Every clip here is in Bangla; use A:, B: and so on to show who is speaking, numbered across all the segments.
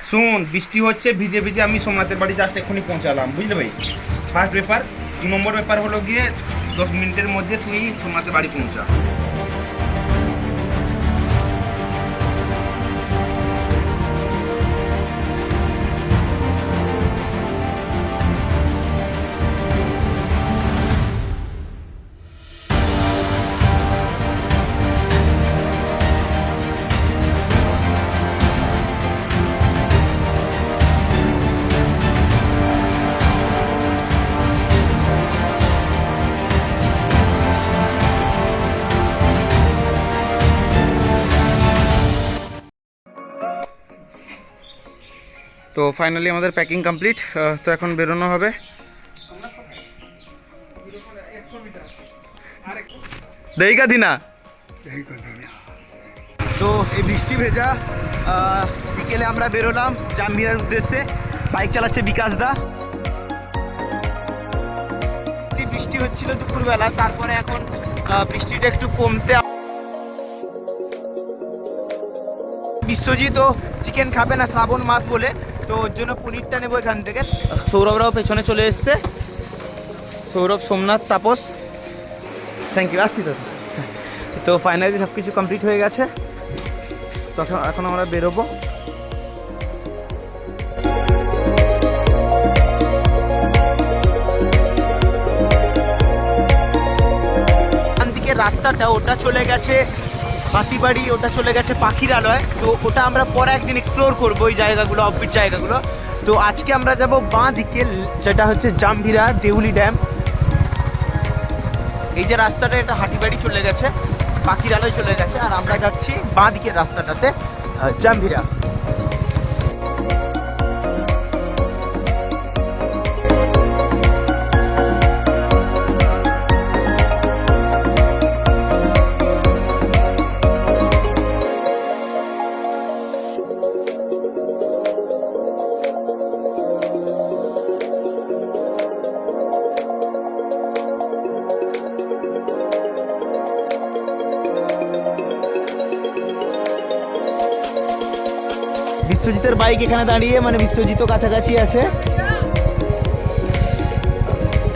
A: শুন, বৃষ্টি হচ্ছে, ভিজে ভিজে আমি সোমনাথের বাড়ি জাস্ট এক্ষুনি পৌঁছালাম, বুঝলে ভাই। ফার্স্ট ব্যাপার। 2 নম্বর ব্যাপার হলো গিয়ে 10 মিনিটের মধ্যে তুই সোমনাথের বাড়ি পৌঁছা। তো ফাইনালি আমাদের প্যাকিং কমপ্লিট। তো এখন বেরোনো হবে। দেইকা দিনা। তো এই বৃষ্টি ভেজা বিকেলে আমরা বেরোলাম জাম্বিরার উদ্দেশ্যে। বাইক চালাচ্ছে বিকাশ দা। বৃষ্টি হচ্ছিল দুপুরবেলা, তারপরে এখন বৃষ্টিটা একটু কমতে। বিশ্বজিৎ ও চিকেন খাবে না শ্রাবণ মাস বলে, তো ওর জন্য পনিরটা নেবো এখান থেকে। সৌরভরাও পেছনে চলে এসছে। Sourav, Somnath, Tapas, thank you. আসছি দাদা। তো ফাইনালি সব কিছু কমপ্লিট হয়ে গেছে। তখন এখন আমরা বেরোবো। এখান থেকে রাস্তাটা ওটা চলে গেছে হাতিবাড়ি, ওটা চলে গেছে পাখিরালয়। তো ওটা আমরা পরে একদিন এক্সপ্লোর করবো ওই জায়গাগুলো, অফবিট জায়গাগুলো। তো আজকে আমরা যাব বাঁ দিকে, যেটা হচ্ছে জাম্বিরা দেউলি ড্যাম। এই যে রাস্তাটা, এটা হাতিবাড়ি চলে গেছে, পাখিরালয় চলে গেছে, আর আমরা যাচ্ছি বাঁ দিকের রাস্তাটাতে জাম্বিরা। বিশ্বজিতের বাইক এখানে দাঁড়িয়ে, মানে বিশ্বজিৎও কাছাকাছি আছে।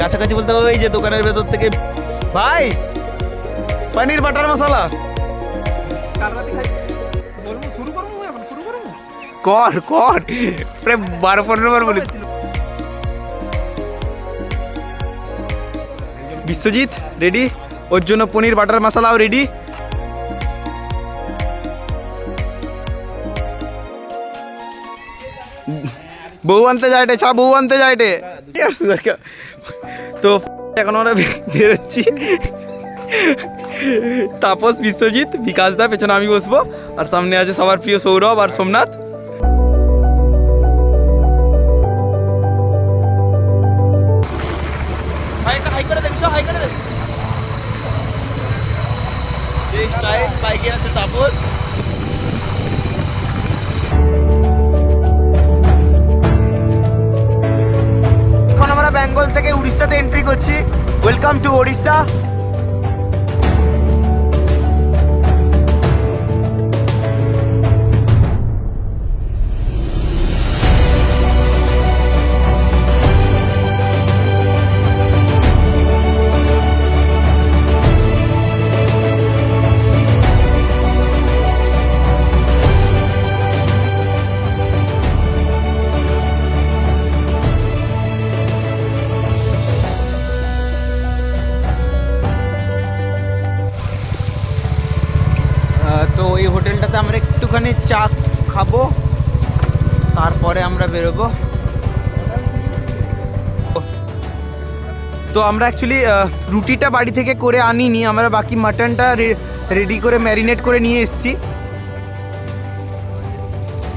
A: কাছাকাছি বলতে ওই যে দোকানের ভেতর থেকে। ভাই, পনির বাটার মশলা কর কর, প্রায় 12-15 বার বলি। বিশ্বজিৎ রেডি, ওর জন্য পনির বাটার মশলাও রেডি। বউ আনতে যাইটে, বউ আনতে যাইটে। তো এখন আমরা বেরোচ্ছি। তাপস, বিশ্বজিৎ, বিকাশ দা, পেছনে আমি বসবো, আর সামনে আছে সবার প্রিয় সৌরভ আর সোমনাথ। বাইকে আছে তাপস। বেঙ্গল থেকে উড়িষ্যাতে এন্ট্রি করছি। Welcome to Odisha. তো এই হোটেলটাতে আমরা একটুখানি চা খাবো, তারপরে আমরা বেরোবো। তো আমরা অ্যাকচুয়ালি রুটিটা বাড়ি থেকে করে আনিনি, আমরা বাকি মাটনটা রেডি করে ম্যারিনেট করে নিয়ে এসেছি।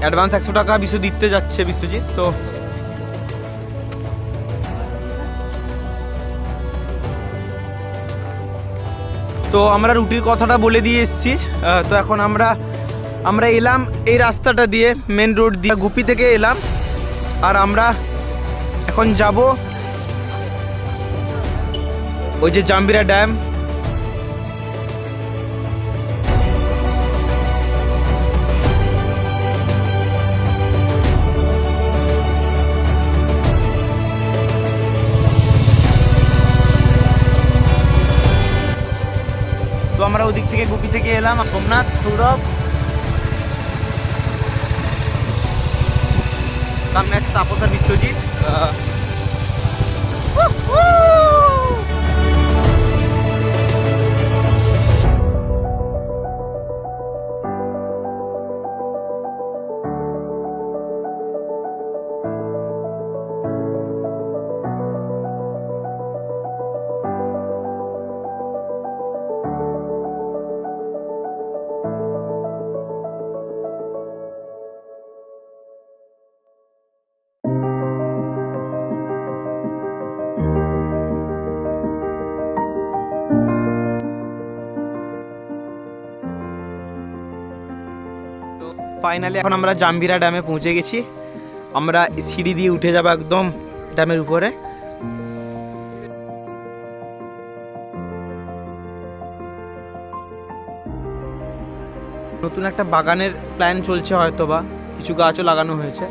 A: অ্যাডভান্স 100 টাকা বিশ্বজিৎ দিতে যাচ্ছে, বিশ্বজিৎ। তো আমরা রুটির কথাটা বলে দিয়ে এসেছি। তো এখন আমরা এলাম এই রাস্তাটা দিয়ে, মেন রোড দিয়ে, গুপি থেকে এলাম। আর আমরা এখন যাব ওই যে জাম্বিরা ড্যাম। ওদিক থেকে গুপি থেকে এলাম, সোমনাথ, সৌরভ, সামনে আছে তাপস আর বিশ্বজিৎ। ফাইনালি এখন আমরা জাম্বিরা ড্যামে পৌঁছে গেছি। আমরা সিঁড়ি দিয়ে উঠে যাবো একদম ড্যামের উপরে। নতুন একটা বাগানের প্ল্যান চলছে, হয়তো বা কিছু গাছও লাগানো হয়েছে।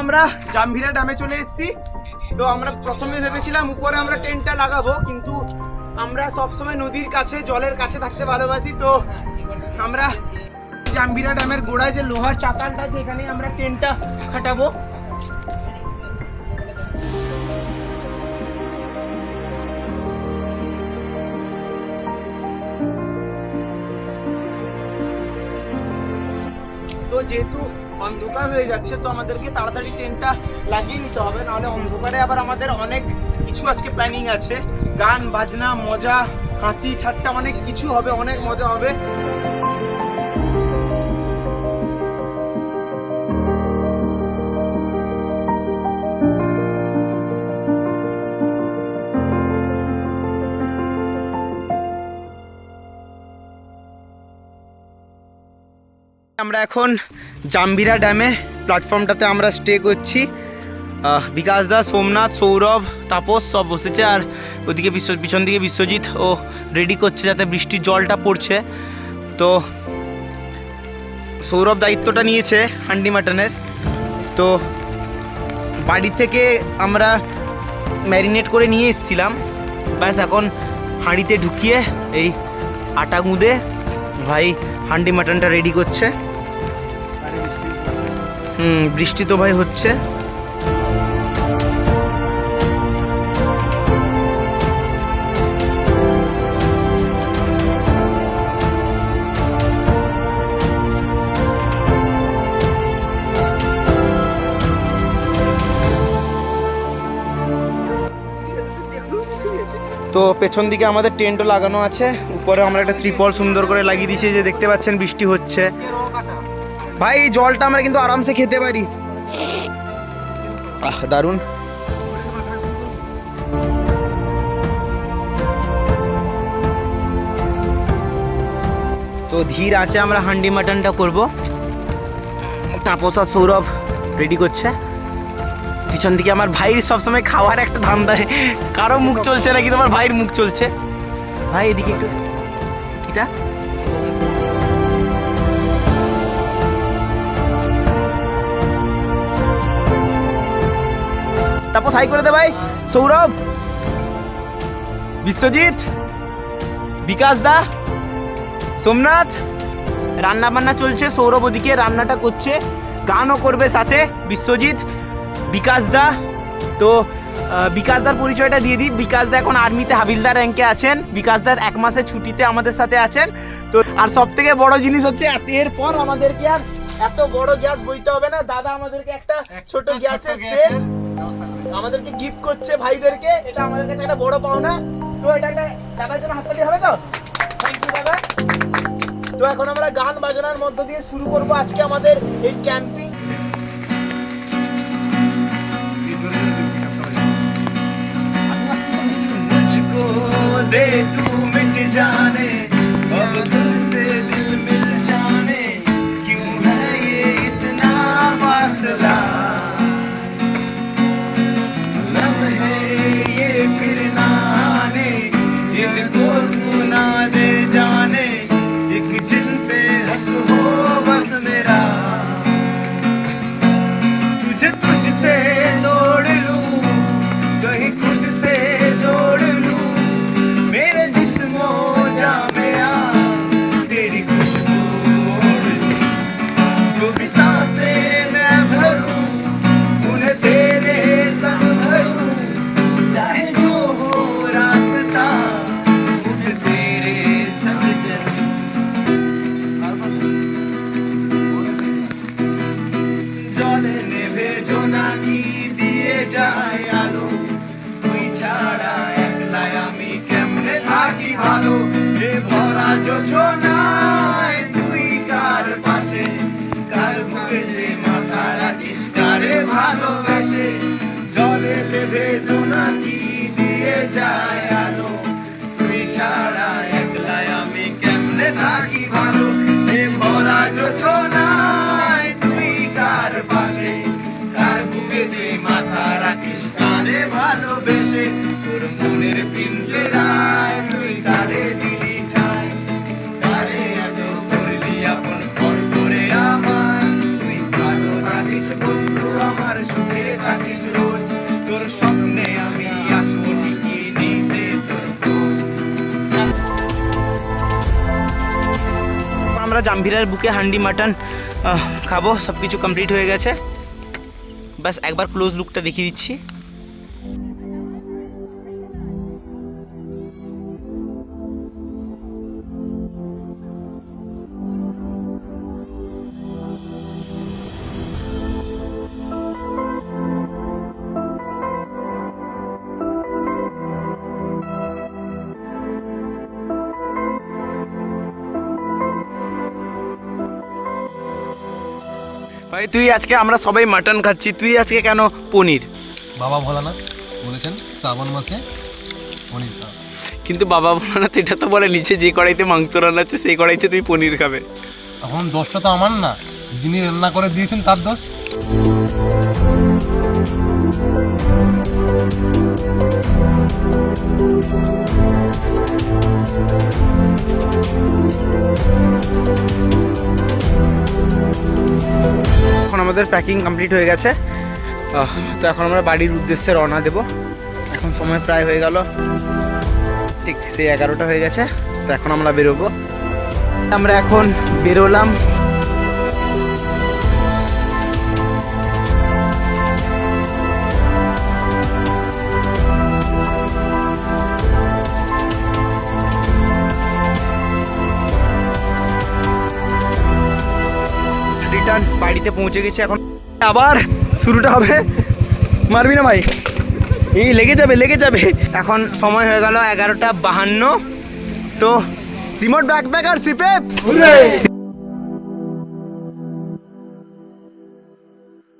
A: আমরা জাম্বিরা ড্যামে চলে এসেছি। তো আমরা প্রথমে ভেবেছিলাম উপরে আমরা টেন্টটা লাগাবো, কিন্তু আমরা সবসময় নদীর কাছে, জলের কাছে থাকতে ভালোবাসি। তো আমরা জাম্বিরা ড্যামের গোড়ায় যে লোহার চাতালটা আছে, এখানে আমরা টেন্টটা খাটাবো। তো যেহেতু অন্ধকার হয়ে যাচ্ছে, তো আমাদেরকে তাড়াতাড়ি টেন্টটা লাগিয়ে নিতে হবে, নাহলে অন্ধকারে আবার আমাদের অনেক কিছু আজকে প্ল্যানিং আছে। গান বাজনা, মজা, হাসি ঠাট্টা, অনেক কিছু হবে, অনেক মজা হবে। আমরা এখন জাম্বিরা ড্যামে প্ল্যাটফর্মটাতে আমরা স্টে করছি। বিকাশ দা, সোমনাথ, সৌরভ, তাপস সব বসেছে, আর ওদিকে পিছন দিকে বিশ্বজিৎ ও রেডি করছে, যাতে বৃষ্টির জলটা পড়ছে। তো সৌরভ দায়িত্বটা নিয়েছে হান্ডি মাটনের। তো বাড়ি থেকে আমরা ম্যারিনেট করে নিয়ে এসেছিলাম, ব্যাস এখন হাঁড়িতে ঢুকিয়ে এই আটা গুঁদে ভাই হান্ডি মাটনটা রেডি করছে। বৃষ্টি তো ভাই হচ্ছে। তো পেছন দিকে আমাদের টেন্টও লাগানো আছে, উপরে আমরা একটা ত্রিপল সুন্দর করে লাগিয়ে দিয়েছি, যে দেখতে পাচ্ছেন বৃষ্টি হচ্ছে। ভাই এই জলটা আমরা কিন্তু আরামসে খেতে পারি, দারুণ। তো ধীর আছে আমরা হান্ডি মাটনটা করব। তাপস আর সৌরভ রেডি করছে। পিছন দিকে আমার ভাইয়ের সবসময় খাওয়ার একটা ধান্দায়, কারো মুখ চলছে না, কিন্তু আমার ভাইয়ের মুখ চলছে। ভাই এদিকে একটু, কিটা তাপস হাই করে দে ভাই। সৌরভ, বিশ্বজিৎ, বিকাশ দা, সোমনাথ, রান্না বান্না চলছে। সৌরভ ওদিকে রান্নাটা করছে, গানও করবে সাথে বিশ্বজিৎ, বিকাশ দা। তো বিকাশ দার পরিচয়টা দিয়ে দিই। বিকাশ দা এখন আর্মিতে হাবিলদার র্যাঙ্কে আছেন। বিকাশ দার 1 মাসের ছুটিতে আমাদের সাথে আছেন। তো আর সব থেকে বড় জিনিস হচ্ছে, এরপর আমাদেরকে আর এত বড় গ্যাস বইতে হবে না। দাদা আমাদেরকে একটা ছোট গ্যাসের সেট আমাদেরকে গিফট করছে ভাইদেরকে, এটা আমাদের কাছে একটা বড় পাওনা। তো তো এটা একটা দাদার জন্য হাততালি হবে তো? থ্যাংক ইউ দাদা। তো এখন আমরা গান বাজনার মধ্য দিয়ে শুরু করব আজকে আমাদের এই ক্যাম্পিং। मुझको दे तू मिट जाने अब दिल से दिल मिल जाने क्यों है ये इतना फासला लम्हे ये फिर ना आने इनको तू ना दे जाने एक जिन पे हक हो बस मेरा तुझे तुझसे तोड़ लूं कहीं खुद से जोड़ लूं मेरे जिस्मों जा मेरा तेरी खुशबू ओढ़ लूं जो भी सांसें मैं भरूं उन्हें तेरे संग भरूं चाहे जो हो रास्ता उसे तेरे संग चलूं জলে নেভে জোনাকি দিয়ে যায় আলো তুই ছাড়া একলাই আমি কেমনে থাকি ভালো এ ভরা যোছনায় তুই কার পাশে কার বুকেতে মাথা রাখিস কারে ভালোবেসে জলে নেভে জোনাকি দিয়ে যায় আলো তুই ছাড়া একলাই আমি কেমনে থাকি ভালো এ ভরা যোছনায় তুই কার পাশে কার বুকেতে মাথা রাখিস কারে ভালোবেসে তোর মনের পিঞ্জরায় তুই কারে দিলি ঠাই কারে এত করলি আপন ঘর করে আমার তুই ভালো থাকিস বন্ধু আমার সুখে থাকিস রোজ তোর স্বপ্নে আমি আসবো ঠিকই নিতে তোর খোঁজ। আমরা জাম্ভিরার বুকে হান্ডি মাটন খাবো সব কিছু কমপ্লিট হয়ে গেছে বাস একবার ক্লোজ লুকটা দেখিয়ে দিচ্ছি ভাই তুই আজকে আমরা সবাই মাটন খাচ্ছি তুই আজকে কেন পনির
B: বাবা ভোলানাথ বলেছেন শ্রাবণ মাসে পনির খাও
A: কিন্তু বাবা ভোলানাথ এটা তো বলে নিচে যে কড়াইতে মাংস রান্না হচ্ছে সেই কড়াইতে তুই পনির খাবে
B: এখন দোষটা তো আমার না যিনি রান্না করে দিয়েছেন তার দোষ
A: এখন আমাদের প্যাকিং কমপ্লিট হয়ে গেছে তো এখন আমরা বাড়ির উদ্দেশ্যে রওনা দেব এখন সময় প্রায় হয়ে গেল ঠিক সেই 11টা হয়ে গেছে তো এখন আমরা বেরোবো আমরা এখন বেরোলাম রিটার্ন বাড়িতে পৌঁছে গেছি এখন আবার শুরুটা হবে মারবি না ভাই এই লেগে যাবে এখন সময় হয়ে গেল 11টা 52 তো রিমোট ব্যাকপ্যাকার সিপে